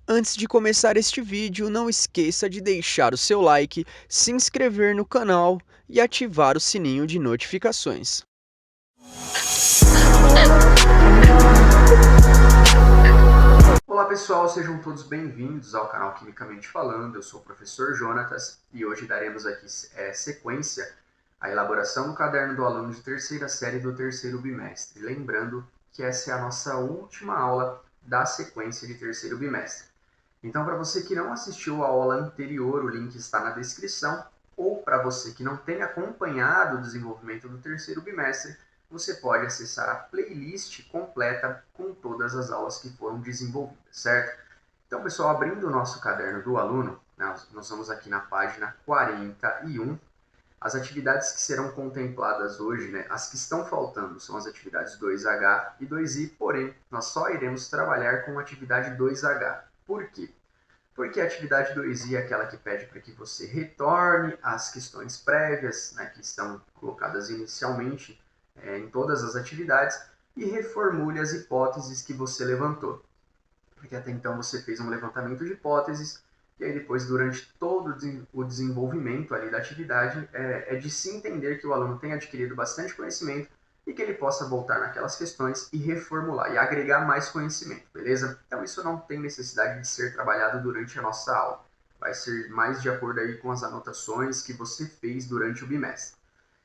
Antes de começar este vídeo, não esqueça de deixar o seu like, se inscrever no canal e ativar o sininho de notificações. Olá pessoal, sejam todos bem-vindos ao canal Quimicamente Falando. Eu sou o professor Jonatas e hoje daremos aqui sequência à elaboração do caderno do aluno de terceira série do terceiro bimestre. Lembrando que essa é a nossa última aula da sequência de terceiro bimestre. Então, para você que não assistiu a aula anterior, o link está na descrição, ou para você que não tem acompanhado o desenvolvimento do terceiro bimestre, você pode acessar a playlist completa com todas as aulas que foram desenvolvidas, certo? Então, pessoal, abrindo o nosso caderno do aluno, nós vamos aqui na página 41. As atividades que serão contempladas hoje, as que estão faltando, são as atividades 2H e 2I, porém, nós só iremos trabalhar com a atividade 2H. Por quê? Porque a atividade 2I é aquela que pede para que você retorne às questões prévias, que estão colocadas inicialmente em todas as atividades, e reformule as hipóteses que você levantou. Porque até então você fez um levantamento de hipóteses, e aí depois, durante todo o desenvolvimento ali da atividade, é de se entender que o aluno tem adquirido bastante conhecimento e que ele possa voltar naquelas questões e reformular e agregar mais conhecimento, beleza? Então isso não tem necessidade de ser trabalhado durante a nossa aula. Vai ser mais de acordo aí com as anotações que você fez durante o bimestre.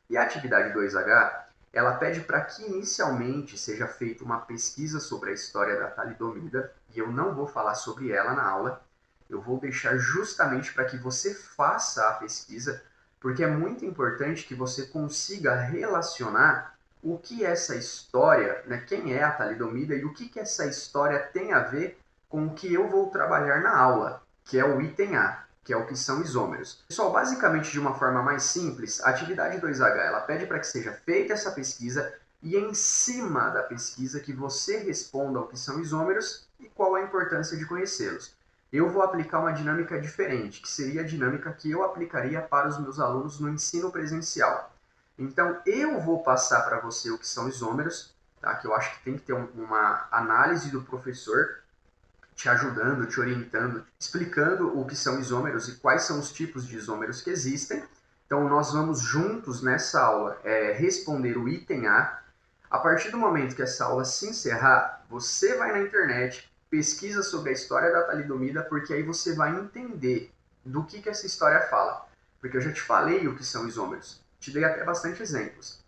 E a atividade 2H, ela pede para que inicialmente seja feita uma pesquisa sobre a história da talidomida, e eu não vou falar sobre ela na aula, eu vou deixar justamente para que você faça a pesquisa, porque é muito importante que você consiga relacionar o que essa história, quem é a talidomida e o que essa história tem a ver com o que eu vou trabalhar na aula, que é o item A, que é o que são isômeros. Pessoal, basicamente de uma forma mais simples, a atividade 2H ela pede para que seja feita essa pesquisa e em cima da pesquisa que você responda o que são isômeros e qual a importância de conhecê-los. Eu vou aplicar uma dinâmica diferente, que seria a dinâmica que eu aplicaria para os meus alunos no ensino presencial. Então, eu vou passar para você o que são isômeros, tá? Que eu acho que tem que ter uma análise do professor te ajudando, te orientando, explicando o que são isômeros e quais são os tipos de isômeros que existem. Então, nós vamos juntos nessa aula responder o item A. A partir do momento que essa aula se encerrar, você vai na internet, pesquisa sobre a história da talidomida, porque aí você vai entender do que essa história fala. Porque eu já te falei o que são isômeros, te dei até bastante exemplos.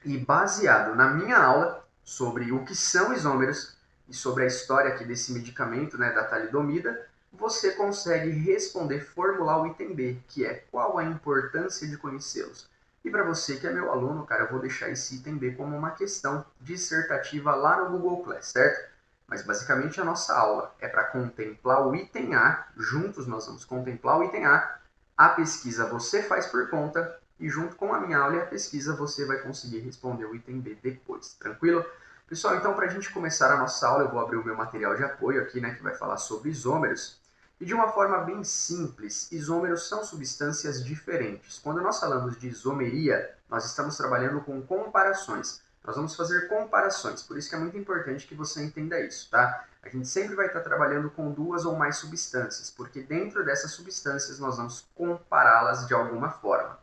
E baseado na minha aula sobre o que são isômeros e sobre a história aqui desse medicamento, da talidomida, você consegue responder, formular o item B, que é qual a importância de conhecê-los. E para você que é meu aluno, cara, eu vou deixar esse item B como uma questão dissertativa lá no Google Class, certo? Mas basicamente a nossa aula é para contemplar o item A, juntos nós vamos contemplar o item A pesquisa você faz por conta, e junto com a minha aula e a pesquisa você vai conseguir responder o item B depois, tranquilo? Pessoal, então para a gente começar a nossa aula, eu vou abrir o meu material de apoio aqui, que vai falar sobre isômeros. E de uma forma bem simples, isômeros são substâncias diferentes. Quando nós falamos de isomeria, nós estamos trabalhando com comparações. Nós vamos fazer comparações, por isso que é muito importante que você entenda isso, tá? A gente sempre vai estar trabalhando com duas ou mais substâncias, porque dentro dessas substâncias nós vamos compará-las de alguma forma.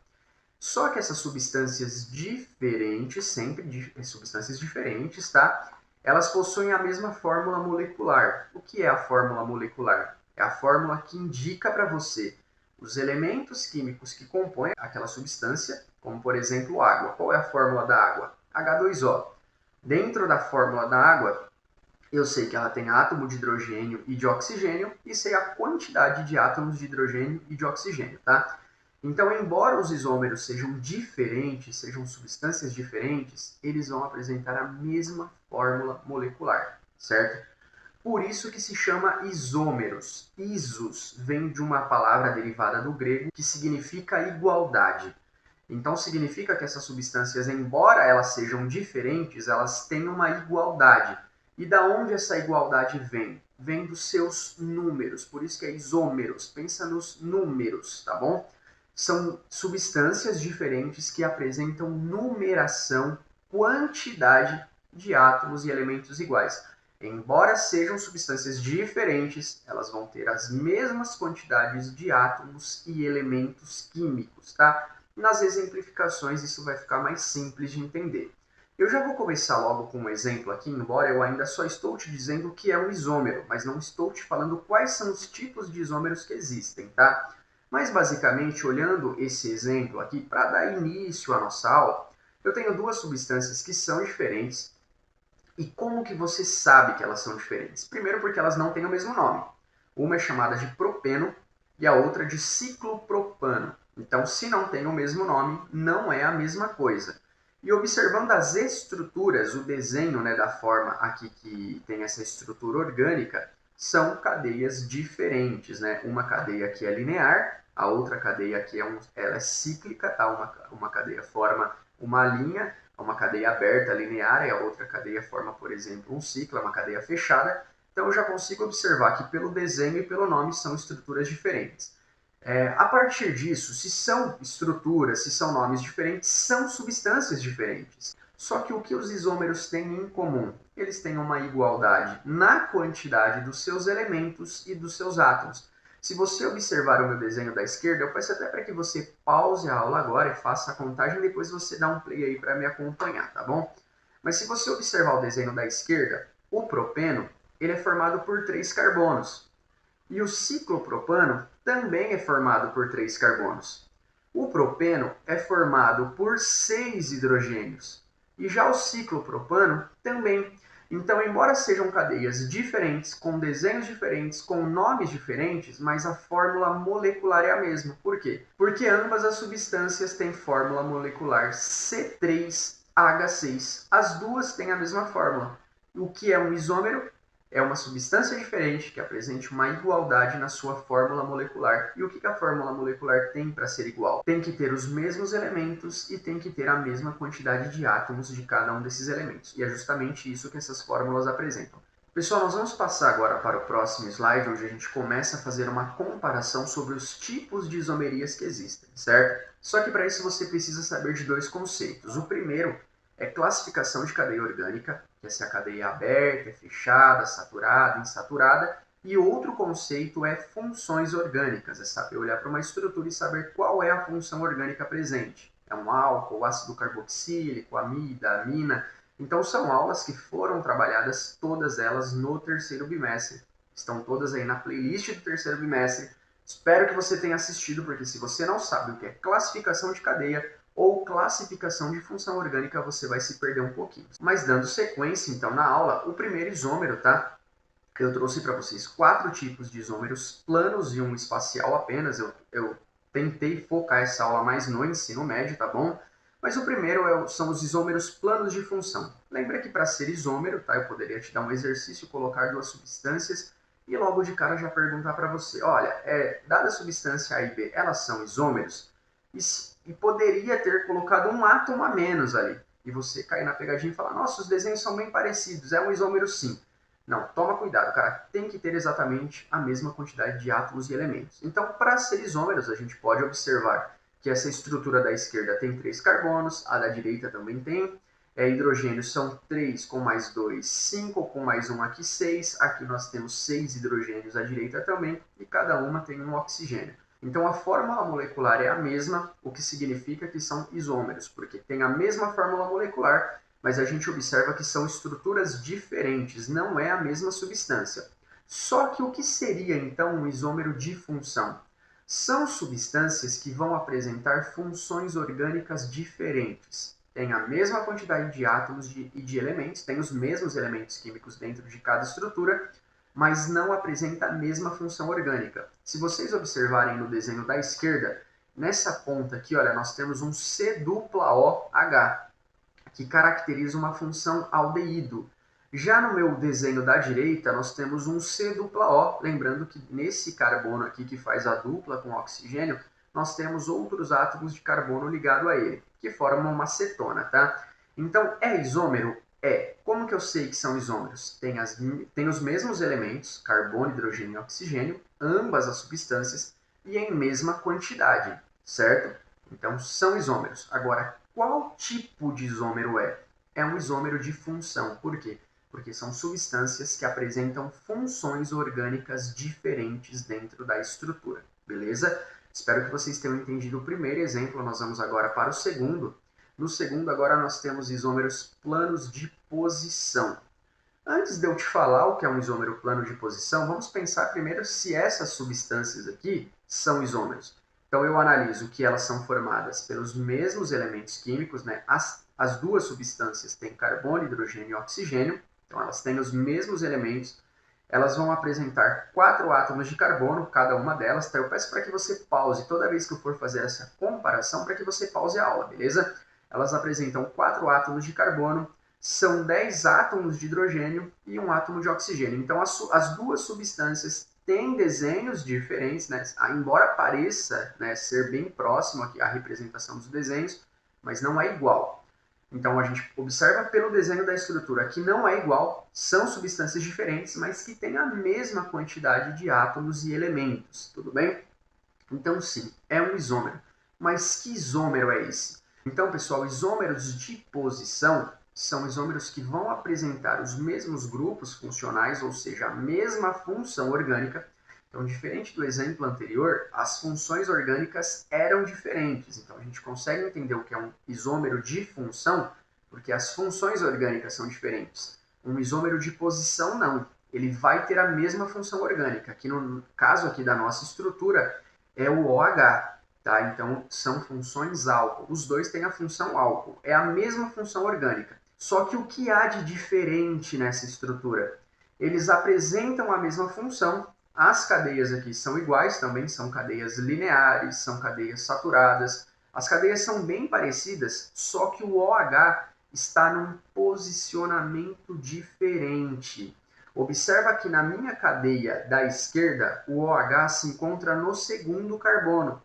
Só que essas substâncias diferentes, substâncias diferentes, tá? Elas possuem a mesma fórmula molecular. O que é a fórmula molecular? É a fórmula que indica para você os elementos químicos que compõem aquela substância, como por exemplo água. Qual é a fórmula da água? H2O. Dentro da fórmula da água, eu sei que ela tem átomo de hidrogênio e de oxigênio e sei a quantidade de átomos de hidrogênio e de oxigênio, tá? Então, embora os isômeros sejam diferentes, sejam substâncias diferentes, eles vão apresentar a mesma fórmula molecular, certo? Por isso que se chama isômeros. Isos vem de uma palavra derivada do grego que significa igualdade. Então significa que essas substâncias, embora elas sejam diferentes, elas têm uma igualdade. E da onde essa igualdade vem? Vem dos seus números, por isso que é isômeros. Pensa nos números, tá bom? São substâncias diferentes que apresentam numeração, quantidade de átomos e elementos iguais. Embora sejam substâncias diferentes, elas vão ter as mesmas quantidades de átomos e elementos químicos, tá? Nas exemplificações isso vai ficar mais simples de entender. Eu já vou começar logo com um exemplo aqui, embora eu ainda só estou te dizendo o que é um isômero, mas não estou te falando quais são os tipos de isômeros que existem, tá? Mas basicamente, olhando esse exemplo aqui, para dar início à nossa aula, eu tenho duas substâncias que são diferentes. E como que você sabe que elas são diferentes? Primeiro porque elas não têm o mesmo nome. Uma é chamada de propeno e a outra de ciclopropano. Então, se não tem o mesmo nome, não é a mesma coisa. E observando as estruturas, o desenho, né, da forma aqui que tem essa estrutura orgânica, são cadeias diferentes, né? Uma cadeia aqui é linear, a outra cadeia aqui ela é cíclica, tá? Uma cadeia forma uma linha, uma cadeia aberta linear, e a outra cadeia forma, por exemplo, um ciclo, uma cadeia fechada. Então eu já consigo observar que pelo desenho e pelo nome são estruturas diferentes. A partir disso, se são estruturas, se são nomes diferentes, são substâncias diferentes. Só que o que os isômeros têm em comum? Eles têm uma igualdade na quantidade dos seus elementos e dos seus átomos. Se você observar o meu desenho da esquerda, eu peço até para que você pause a aula agora e faça a contagem, depois você dá um play aí para me acompanhar, tá bom? Mas se você observar o desenho da esquerda, o propeno ele é formado por 3 carbonos. E o ciclopropano também é formado por 3 carbonos. O propeno é formado por 6 hidrogênios. E já o ciclopropano também. Então, embora sejam cadeias diferentes, com desenhos diferentes, com nomes diferentes, mas a fórmula molecular é a mesma. Por quê? Porque ambas as substâncias têm fórmula molecular C3H6. As duas têm a mesma fórmula. O que é um isômero? É uma substância diferente que apresente uma igualdade na sua fórmula molecular. E o que a fórmula molecular tem para ser igual? Tem que ter os mesmos elementos e tem que ter a mesma quantidade de átomos de cada um desses elementos. E é justamente isso que essas fórmulas apresentam. Pessoal, nós vamos passar agora para o próximo slide, onde a gente começa a fazer uma comparação sobre os tipos de isomerias que existem, certo? Só que para isso você precisa saber de dois conceitos. O primeiro é classificação de cadeia orgânica, que é se a cadeia é aberta, é fechada, saturada, insaturada. E outro conceito é funções orgânicas, é saber olhar para uma estrutura e saber qual é a função orgânica presente. É um álcool, ácido carboxílico, amida, amina. Então são aulas que foram trabalhadas todas elas no terceiro bimestre. Estão todas aí na playlist do terceiro bimestre. Espero que você tenha assistido, porque se você não sabe o que é classificação de cadeia, ou classificação de função orgânica, você vai se perder um pouquinho. Mas dando sequência, então, na aula, o primeiro isômero, tá? Eu trouxe para vocês 4 tipos de isômeros planos e um espacial apenas. Eu tentei focar essa aula mais no ensino médio, tá bom? Mas o primeiro são os isômeros planos de função. Lembra que para ser isômero, tá? Eu poderia te dar um exercício, colocar duas substâncias e logo de cara já perguntar para você, olha, dada a substância A e B, elas são isômeros? E poderia ter colocado um átomo a menos ali. E você cair na pegadinha e falar, nossa, os desenhos são bem parecidos, é um isômero sim. Não, toma cuidado, cara. Tem que ter exatamente a mesma quantidade de átomos e elementos. Então, para ser isômeros, a gente pode observar que essa estrutura da esquerda tem 3 carbonos, a da direita também tem. Hidrogênios são 3 com mais 2, 5 com mais 1 aqui 6. Aqui nós temos 6 hidrogênios à direita também, e cada uma tem um oxigênio. Então a fórmula molecular é a mesma, o que significa que são isômeros, porque tem a mesma fórmula molecular, mas a gente observa que são estruturas diferentes, não é a mesma substância. Só que o que seria então um isômero de função? São substâncias que vão apresentar funções orgânicas diferentes. Tem a mesma quantidade de átomos e de elementos, tem os mesmos elementos químicos dentro de cada estrutura, mas não apresenta a mesma função orgânica. Se vocês observarem no desenho da esquerda, nessa ponta aqui, olha, nós temos um C-OH, que caracteriza uma função aldeído. Já no meu desenho da direita, nós temos um C-O, lembrando que nesse carbono aqui que faz a dupla com oxigênio, nós temos outros átomos de carbono ligado a ele, que formam uma cetona, tá? Então, é isômero? Como que eu sei que são isômeros? Tem os mesmos elementos, carbono, hidrogênio e oxigênio, ambas as substâncias, e em mesma quantidade, certo? Então, são isômeros. Agora, qual tipo de isômero é? É um isômero de função. Por quê? porque são substâncias que apresentam funções orgânicas diferentes dentro da estrutura, beleza? Espero que vocês tenham entendido o primeiro exemplo, nós vamos agora para o segundo. No segundo, agora nós temos isômeros planos de posição. Antes de eu te falar o que é um isômero plano de posição, vamos pensar primeiro se essas substâncias aqui são isômeros. Então eu analiso que elas são formadas pelos mesmos elementos químicos, né? As duas substâncias têm carbono, hidrogênio e oxigênio, então elas têm os mesmos elementos. Elas vão apresentar 4 átomos de carbono, cada uma delas. Então eu peço para que você pause toda vez que eu for fazer essa comparação, para que você pause a aula, beleza? Elas apresentam 4 átomos de carbono, são 10 átomos de hidrogênio e 1 átomo de oxigênio. Então as duas substâncias têm desenhos diferentes, né? Embora pareça, né, ser bem próximo aqui a representação dos desenhos, mas não é igual. Então a gente observa pelo desenho da estrutura que não é igual, são substâncias diferentes, mas que têm a mesma quantidade de átomos e elementos, tudo bem? Então sim, é um isômero. Mas que isômero é esse? Então, pessoal, isômeros de posição são isômeros que vão apresentar os mesmos grupos funcionais, ou seja, a mesma função orgânica. Então, diferente do exemplo anterior, as funções orgânicas eram diferentes. Então, a gente consegue entender o que é um isômero de função, porque as funções orgânicas são diferentes. Um isômero de posição, não. Ele vai ter a mesma função orgânica. Aqui no caso aqui da nossa estrutura, é o OH. Tá? Então, são funções álcool. Os dois têm a função álcool. É a mesma função orgânica. Só que o que há de diferente nessa estrutura? Eles apresentam a mesma função. As cadeias aqui são iguais também, são cadeias lineares, são cadeias saturadas. As cadeias são bem parecidas, só que o OH está num posicionamento diferente. Observa que na minha cadeia da esquerda, o OH se encontra no segundo carbono.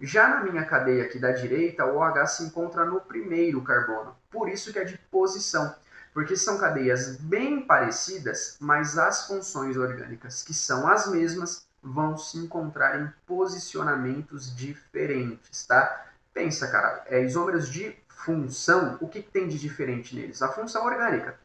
Já na minha cadeia aqui da direita, o OH se encontra no primeiro carbono. Por isso que é de posição, porque são cadeias bem parecidas, mas as funções orgânicas, que são as mesmas, vão se encontrar em posicionamentos diferentes, tá? Pensa, cara, isômeros de função, o que tem de diferente neles? A função orgânica.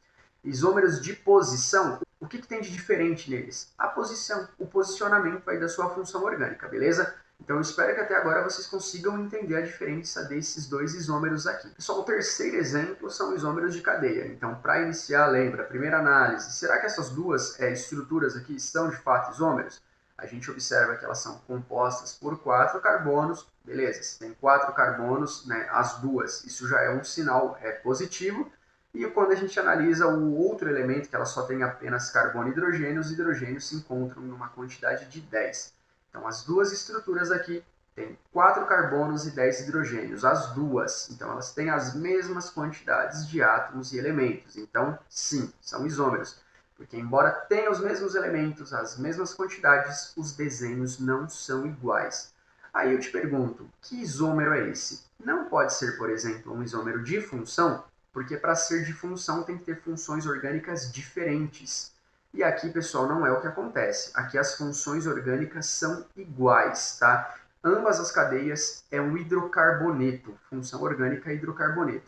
Isômeros de posição, o que tem de diferente neles? A posição, o posicionamento aí da sua função orgânica, beleza? Então, eu espero que até agora vocês consigam entender a diferença desses dois isômeros aqui. Pessoal, o terceiro exemplo são isômeros de cadeia. Então, para iniciar, lembra, primeira análise, será que essas duas estruturas aqui são de fato isômeros? A gente observa que elas são compostas por 4 carbonos, beleza, se tem 4 carbonos, né, as duas, isso já é um sinal positivo. E quando a gente analisa o outro elemento, que ela só tem apenas carbono e hidrogênio, os hidrogênios se encontram numa quantidade de 10. Então, as duas estruturas aqui têm 4 carbonos e 10 hidrogênios, as duas. Então, elas têm as mesmas quantidades de átomos e elementos. Então, sim, são isômeros. Porque, embora tenham os mesmos elementos, as mesmas quantidades, os desenhos não são iguais. Aí eu te pergunto, que isômero é esse? Não pode ser, por exemplo, um isômero de função, porque para ser de função tem que ter funções orgânicas diferentes. E aqui, pessoal, não é o que acontece. Aqui as funções orgânicas são iguais, tá? Ambas as cadeias é um hidrocarboneto, função orgânica hidrocarboneto.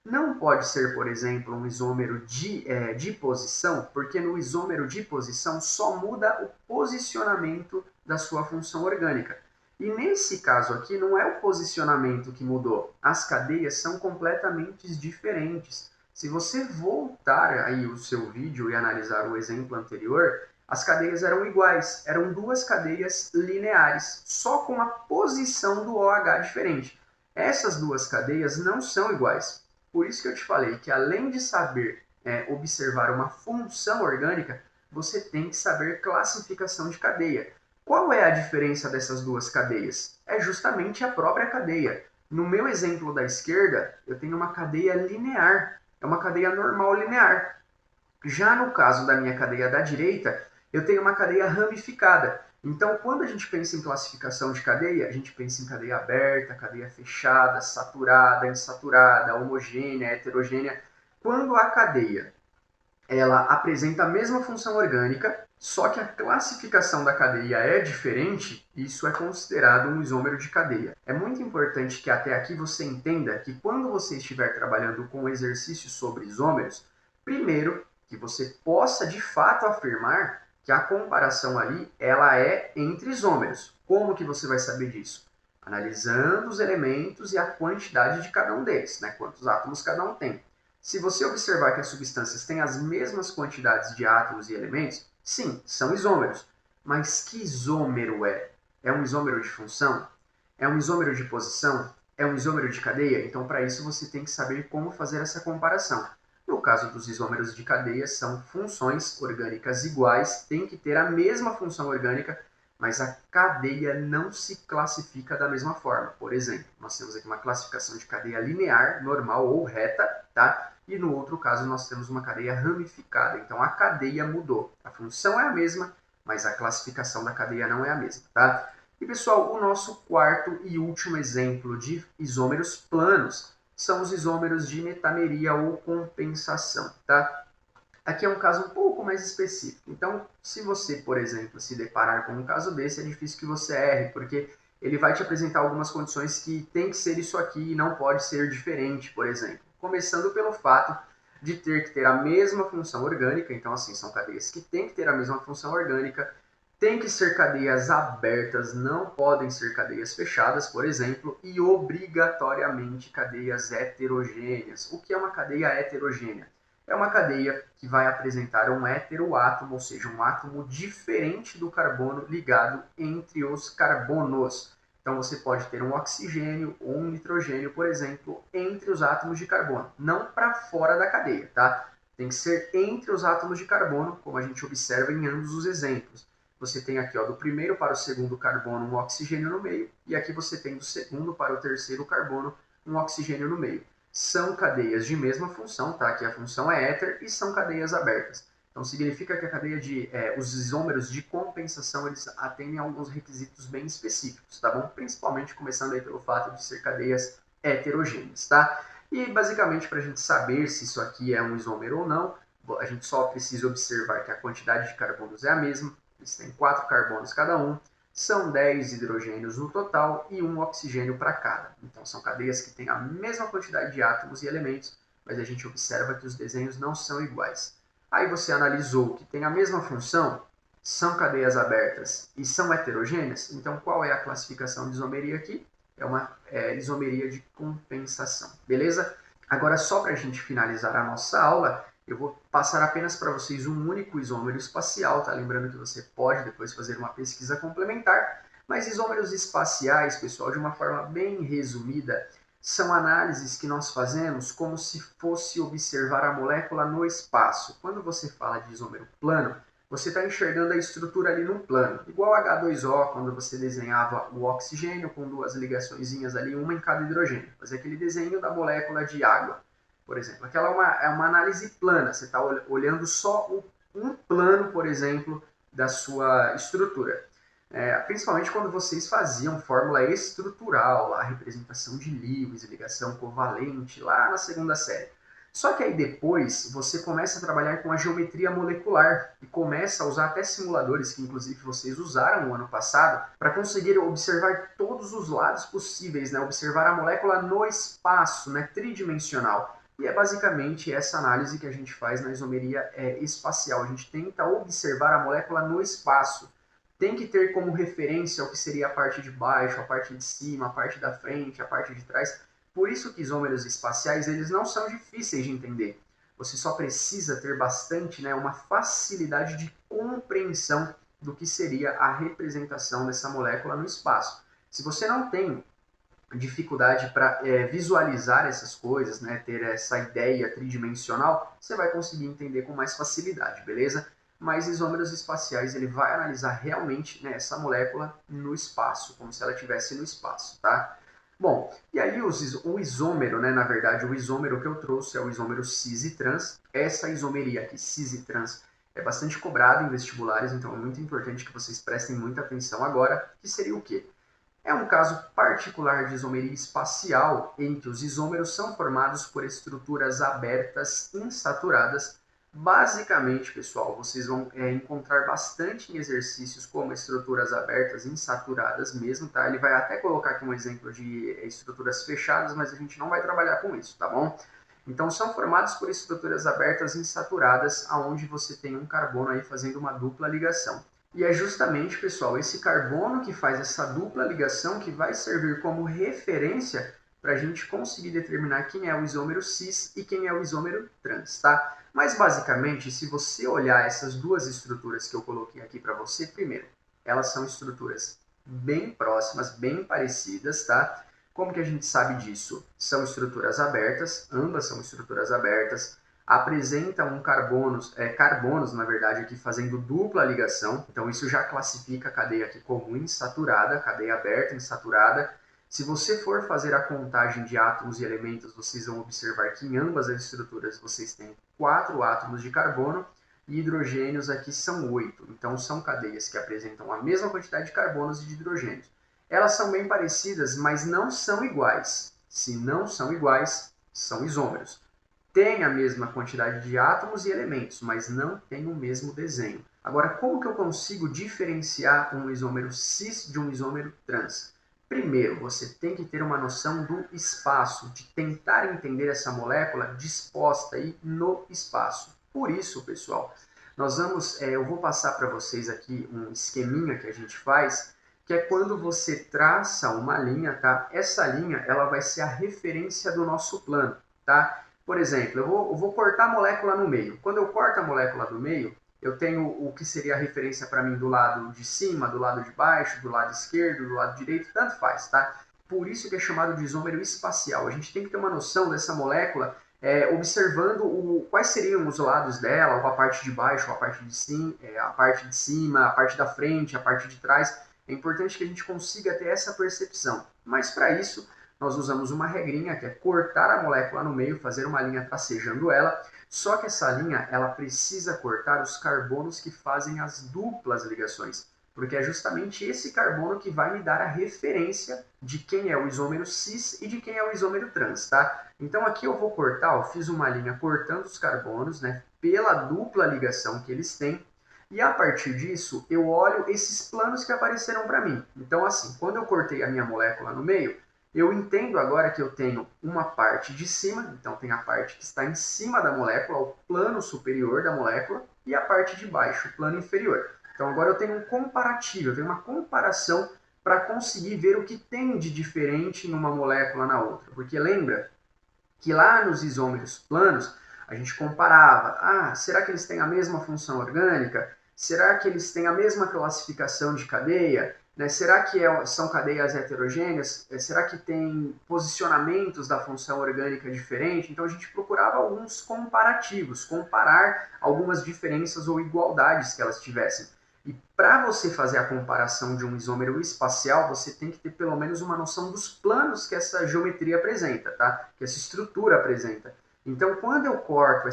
Não pode ser, por exemplo, um isômero de posição, porque no isômero de posição só muda o posicionamento da sua função orgânica. E nesse caso aqui, não é o posicionamento que mudou. As cadeias são completamente diferentes. Se você voltar aí o seu vídeo e analisar o exemplo anterior, as cadeias eram iguais. Eram duas cadeias lineares, só com a posição do OH diferente. Essas duas cadeias não são iguais. Por isso que eu te falei que além de saber observar uma função orgânica, você tem que saber classificação de cadeia. Qual é a diferença dessas duas cadeias? É justamente a própria cadeia. No meu exemplo da esquerda, eu tenho uma cadeia linear. É uma cadeia normal linear. Já no caso da minha cadeia da direita, eu tenho uma cadeia ramificada. Então, quando a gente pensa em classificação de cadeia, a gente pensa em cadeia aberta, cadeia fechada, saturada, insaturada, homogênea, heterogênea. Quando a cadeia ela apresenta a mesma função orgânica, só que a classificação da cadeia é diferente, isso é considerado um isômero de cadeia. É muito importante que até aqui você entenda que quando você estiver trabalhando com exercícios sobre isômeros, primeiro que você possa de fato afirmar que a comparação ali ela é entre isômeros. Como que você vai saber disso? Analisando os elementos e a quantidade de cada um deles, né? Quantos átomos cada um tem. Se você observar que as substâncias têm as mesmas quantidades de átomos e elementos, sim, são isômeros. Mas que isômero é? É um isômero de função? É um isômero de posição? É um isômero de cadeia? Então, para isso, você tem que saber como fazer essa comparação. No caso dos isômeros de cadeia, são funções orgânicas iguais, tem que ter a mesma função orgânica, mas a cadeia não se classifica da mesma forma. Por exemplo, nós temos aqui uma classificação de cadeia linear, normal ou reta, tá? E no outro caso, nós temos uma cadeia ramificada. Então, a cadeia mudou. A função é a mesma, mas a classificação da cadeia não é a mesma, tá? E, pessoal, o nosso quarto e último exemplo de isômeros planos são os isômeros de metameria ou compensação, tá? Aqui é um caso um pouco mais específico. Então, se você, por exemplo, se deparar com um caso desse, é difícil que você erre, porque ele vai te apresentar algumas condições que tem que ser isso aqui e não pode ser diferente, por exemplo. Começando pelo fato de ter que ter a mesma função orgânica, então, assim, são cadeias que têm que ter a mesma função orgânica, tem que ser cadeias abertas, não podem ser cadeias fechadas, por exemplo, e obrigatoriamente cadeias heterogêneas. O que é uma cadeia heterogênea? É uma cadeia que vai apresentar um heteroátomo, ou seja, um átomo diferente do carbono ligado entre os carbonos. Então você pode ter um oxigênio ou um nitrogênio, por exemplo, entre os átomos de carbono, não para fora da cadeia, tá? Tem que ser entre os átomos de carbono, como a gente observa em ambos os exemplos. Você tem aqui, ó, do primeiro para o segundo carbono um oxigênio no meio, e aqui você tem do segundo para o terceiro carbono um oxigênio no meio. São cadeias de mesma função, tá? Aqui a função é éter, e são cadeias abertas. Então significa que a cadeia os isômeros de compensação, eles atendem a alguns requisitos bem específicos, tá bom? Principalmente começando aí pelo fato de ser cadeias heterogêneas, tá? E basicamente para a gente saber se isso aqui é um isômero ou não, a gente só precisa observar que a quantidade de carbonos é a mesma, eles têm 4 carbonos cada um, são 10 hidrogênios no total e um oxigênio para cada. Então são cadeias que têm a mesma quantidade de átomos e elementos, mas a gente observa que os desenhos não são iguais. Aí você analisou que tem a mesma função, são cadeias abertas e são heterogêneas, então qual é a classificação de isomeria aqui? É uma isomeria de compensação, beleza? Agora, só para a gente finalizar a nossa aula, eu vou passar apenas para vocês um único isômero espacial, tá? Lembrando que você pode depois fazer uma pesquisa complementar, mas isômeros espaciais, pessoal, de uma forma bem resumida, são análises que nós fazemos como se fosse observar a molécula no espaço. Quando você fala de isômero plano, você está enxergando a estrutura ali no plano, igual H2O, quando você desenhava o oxigênio com duas ligaçõezinhas ali, uma em cada hidrogênio. Fazer aquele desenho da molécula de água, por exemplo. Aquela é uma análise plana, você está olhando só um plano, por exemplo, da sua estrutura. Principalmente quando vocês faziam fórmula estrutural, a representação de Lewis, ligação covalente, lá na segunda série. Só que aí depois você começa a trabalhar com a geometria molecular e começa a usar até simuladores que inclusive vocês usaram no ano passado para conseguir observar todos os lados possíveis, né? Observar a molécula no espaço, né? Tridimensional. E é basicamente essa análise que a gente faz na isomeria espacial. A gente tenta observar a molécula no espaço. Tem que ter como referência o que seria a parte de baixo, a parte de cima, a parte da frente, a parte de trás. Por isso que isômeros espaciais eles não são difíceis de entender. Você só precisa ter bastante, né, uma facilidade de compreensão do que seria a representação dessa molécula no espaço. Se você não tem dificuldade para visualizar essas coisas, né, ter essa ideia tridimensional, você vai conseguir entender com mais facilidade, beleza? Mas isômeros espaciais ele vai analisar realmente, né, essa molécula no espaço, como se ela estivesse no espaço, tá? Bom, e aí o isômero, né, na verdade, o isômero que eu trouxe é o isômero cis e trans. Essa isomeria aqui, cis e trans, é bastante cobrada em vestibulares, então é muito importante que vocês prestem muita atenção agora, que seria o quê? É um caso particular de isomeria espacial em que os isômeros são formados por estruturas abertas insaturadas. Basicamente, pessoal, vocês vão encontrar bastante em exercícios como estruturas abertas insaturadas mesmo, tá? Ele vai até colocar aqui um exemplo de estruturas fechadas, mas a gente não vai trabalhar com isso, tá bom? Então são formados por estruturas abertas insaturadas, aonde você tem um carbono aí fazendo uma dupla ligação. E é justamente, pessoal, esse carbono que faz essa dupla ligação que vai servir como referência para a gente conseguir determinar quem é o isômero cis e quem é o isômero trans, tá? Mas basicamente, se você olhar essas duas estruturas que eu coloquei aqui para você, primeiro, elas são estruturas bem próximas, bem parecidas, tá? Como que a gente sabe disso? São estruturas abertas, ambas são estruturas abertas, apresentam carbonos, na verdade, aqui fazendo dupla ligação, então isso já classifica a cadeia aqui como insaturada, cadeia aberta insaturada. Se você for fazer a contagem de átomos e elementos, vocês vão observar que em ambas as estruturas vocês têm 4 átomos de carbono e hidrogênios aqui são 8. Então são cadeias que apresentam a mesma quantidade de carbonos e de hidrogênios. Elas são bem parecidas, mas não são iguais. Se não são iguais, são isômeros. Tem a mesma quantidade de átomos e elementos, mas não tem o mesmo desenho. Agora, como que eu consigo diferenciar um isômero cis de um isômero trans? Primeiro, você tem que ter uma noção do espaço, de tentar entender essa molécula disposta aí no espaço. Por isso, pessoal, eu vou passar para vocês aqui um esqueminha que a gente faz, que é quando você traça uma linha, tá? Essa linha, ela vai ser a referência do nosso plano, tá? Por exemplo, eu vou cortar a molécula no meio. Quando eu corto a molécula do meio, eu tenho o que seria a referência para mim do lado de cima, do lado de baixo, do lado esquerdo, do lado direito, tanto faz, tá? Por isso que é chamado de isômero espacial. A gente tem que ter uma noção dessa molécula observando quais seriam os lados dela, ou a parte de baixo, ou a parte de cima, a parte da frente, a parte de trás. É importante que a gente consiga ter essa percepção. Mas para isso, nós usamos uma regrinha que é cortar a molécula no meio, fazer uma linha tracejando ela, só que essa linha ela precisa cortar os carbonos que fazem as duplas ligações, porque é justamente esse carbono que vai me dar a referência de quem é o isômero cis e de quem é o isômero trans, tá? Então aqui eu vou cortar, eu fiz uma linha cortando os carbonos, né, pela dupla ligação que eles têm, e a partir disso eu olho esses planos que apareceram para mim. Então assim, quando eu cortei a minha molécula no meio, eu entendo agora que eu tenho uma parte de cima, então tem a parte que está em cima da molécula, o plano superior da molécula, e a parte de baixo, o plano inferior. Então agora eu tenho um comparativo, eu tenho uma comparação para conseguir ver o que tem de diferente numa molécula na outra. Porque lembra que lá nos isômeros planos, a gente comparava, será que eles têm a mesma função orgânica? Será que eles têm a mesma classificação de cadeia? Né? Será que são cadeias heterogêneas? Será que tem posicionamentos da função orgânica diferente? Então a gente procurava alguns comparativos, comparar algumas diferenças ou igualdades que elas tivessem. E para você fazer a comparação de um isômero espacial, você tem que ter pelo menos uma noção dos planos que essa geometria apresenta, tá? Que essa estrutura apresenta. Então, quando eu corto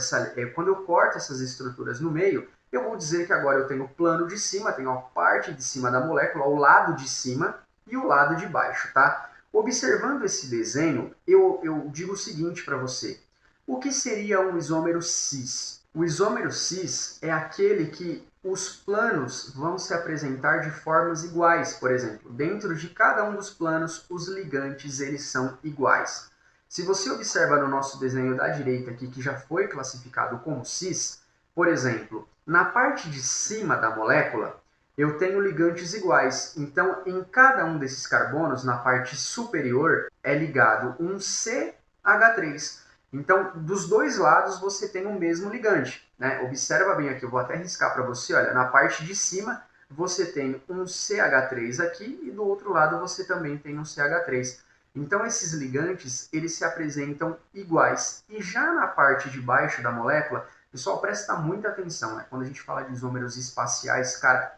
essas estruturas no meio, eu vou dizer que agora eu tenho o plano de cima, tenho a parte de cima da molécula, o lado de cima e o lado de baixo, tá? Observando esse desenho, eu digo o seguinte para você. O que seria um isômero cis? O isômero cis é aquele que os planos vão se apresentar de formas iguais. Por exemplo, dentro de cada um dos planos, os ligantes eles são iguais. Se você observa no nosso desenho da direita aqui, que já foi classificado como cis, por exemplo, na parte de cima da molécula, eu tenho ligantes iguais. Então, em cada um desses carbonos, na parte superior, é ligado um CH3. Então, dos dois lados, você tem o mesmo ligante. Né? Observa bem aqui, eu vou até riscar para você. Olha, na parte de cima, você tem um CH3 aqui e do outro lado você também tem um CH3. Então, esses ligantes, eles se apresentam iguais. E já na parte de baixo da molécula, pessoal, presta muita atenção, né? Quando a gente fala de isômeros espaciais, cara,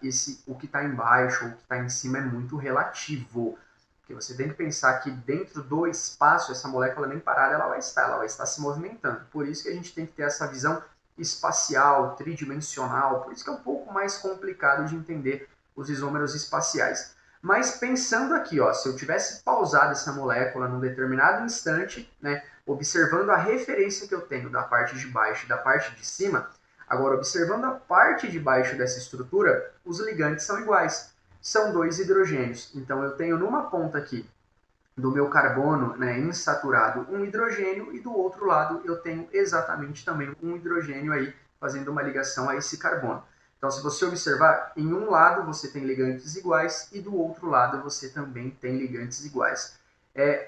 o que está embaixo ou o que está em cima é muito relativo. Porque você tem que pensar que dentro do espaço, essa molécula nem parada ela vai estar se movimentando. Por isso que a gente tem que ter essa visão espacial, tridimensional, por isso que é um pouco mais complicado de entender os isômeros espaciais. Mas pensando aqui, ó, se eu tivesse pausado essa molécula num determinado instante, né, observando a referência que eu tenho da parte de baixo e da parte de cima, agora observando a parte de baixo dessa estrutura, os ligantes são iguais. São dois hidrogênios. Então eu tenho numa ponta aqui do meu carbono, né, insaturado um hidrogênio e do outro lado eu tenho exatamente também um hidrogênio aí fazendo uma ligação a esse carbono. Então, se você observar, em um lado você tem ligantes iguais e do outro lado você também tem ligantes iguais.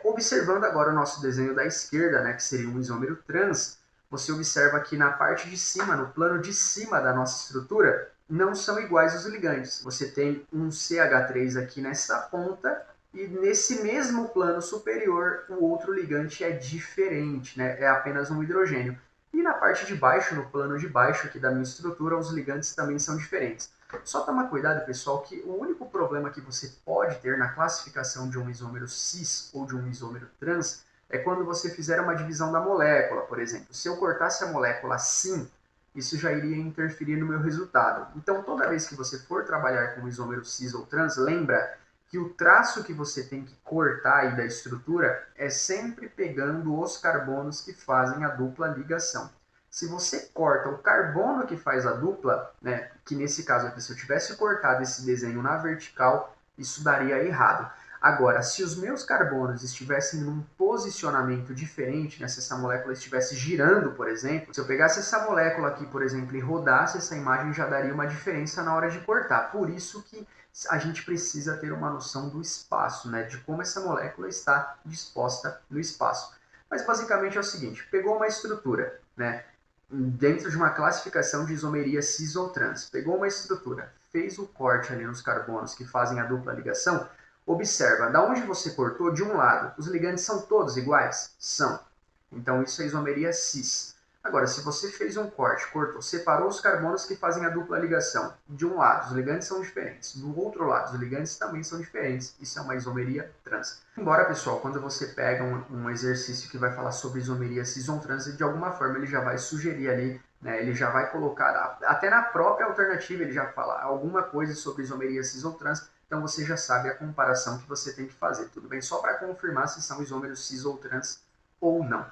Observando agora o nosso desenho da esquerda, né, que seria um isômero trans, você observa que na parte de cima, no plano de cima da nossa estrutura, não são iguais os ligantes. Você tem um CH3 aqui nessa ponta e nesse mesmo plano superior o outro ligante é diferente, né? É apenas um hidrogênio. E na parte de baixo, no plano de baixo aqui da minha estrutura, os ligantes também são diferentes. Só tomar cuidado, pessoal, que o único problema que você pode ter na classificação de um isômero cis ou de um isômero trans é quando você fizer uma divisão da molécula, por exemplo. Se eu cortasse a molécula assim, isso já iria interferir no meu resultado. Então, toda vez que você for trabalhar com isômero cis ou trans, lembra que o traço que você tem que cortar aí da estrutura é sempre pegando os carbonos que fazem a dupla ligação. Se você corta o carbono que faz a dupla, né, que nesse caso aqui, se eu tivesse cortado esse desenho na vertical, isso daria errado. Agora, se os meus carbonos estivessem num posicionamento diferente, né, se essa molécula estivesse girando, por exemplo, se eu pegasse essa molécula aqui, por exemplo, e rodasse essa imagem, já daria uma diferença na hora de cortar. Por isso que a gente precisa ter uma noção do espaço, né, de como essa molécula está disposta no espaço. Mas basicamente é o seguinte, pegou uma estrutura, né, dentro de uma classificação de isomeria cis ou trans, pegou uma estrutura, fez o corte ali nos carbonos que fazem a dupla ligação, observa, da onde você cortou, de um lado, os ligantes são todos iguais? São. Então isso é isomeria cis. Agora, se você fez um corte, cortou, separou os carbonos que fazem a dupla ligação. De um lado, os ligantes são diferentes. Do outro lado, os ligantes também são diferentes. Isso é uma isomeria trans. Embora, pessoal, quando você pega um exercício que vai falar sobre isomeria cis ou trans, de alguma forma ele já vai sugerir ali, né, ele já vai colocar, até na própria alternativa, ele já fala alguma coisa sobre isomeria cis ou trans, então você já sabe a comparação que você tem que fazer, tudo bem? Só para confirmar se são isômeros cis ou trans ou não.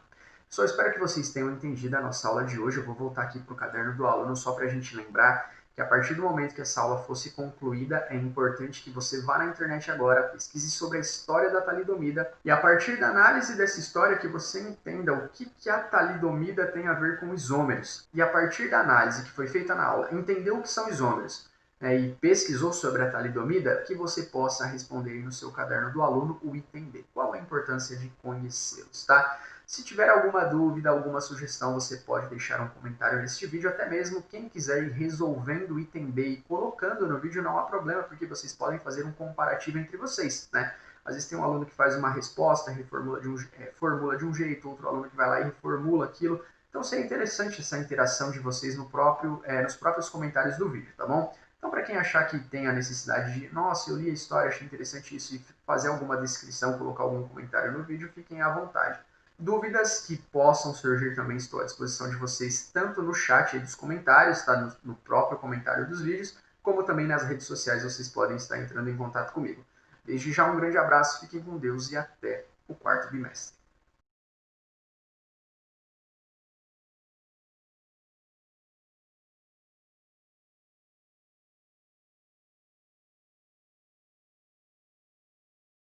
Só espero que vocês tenham entendido a nossa aula de hoje. Eu vou voltar aqui para o caderno do aluno só para a gente lembrar que a partir do momento que essa aula fosse concluída, é importante que você vá na internet agora, pesquise sobre a história da talidomida e a partir da análise dessa história que você entenda o que a talidomida tem a ver com isômeros. E a partir da análise que foi feita na aula, entendeu o que são isômeros, né, e pesquisou sobre a talidomida, que você possa responder aí no seu caderno do aluno o item B. Qual a importância de conhecê-los, tá? Se tiver alguma dúvida, alguma sugestão, você pode deixar um comentário neste vídeo, até mesmo quem quiser ir resolvendo o item B e colocando no vídeo não há problema, porque vocês podem fazer um comparativo entre vocês, né? Às vezes tem um aluno que faz uma resposta, formula de um jeito, outro aluno que vai lá e reformula aquilo. Então seria interessante essa interação de vocês nos próprios comentários do vídeo, tá bom? Então, para quem achar que tem a necessidade de, nossa, eu li a história, achei interessante isso, e fazer alguma descrição, colocar algum comentário no vídeo, fiquem à vontade. Dúvidas que possam surgir também estou à disposição de vocês, tanto no chat dos comentários, tá? No próprio comentário dos vídeos, como também nas redes sociais vocês podem estar entrando em contato comigo. Desde já um grande abraço, fiquem com Deus e até o quarto bimestre.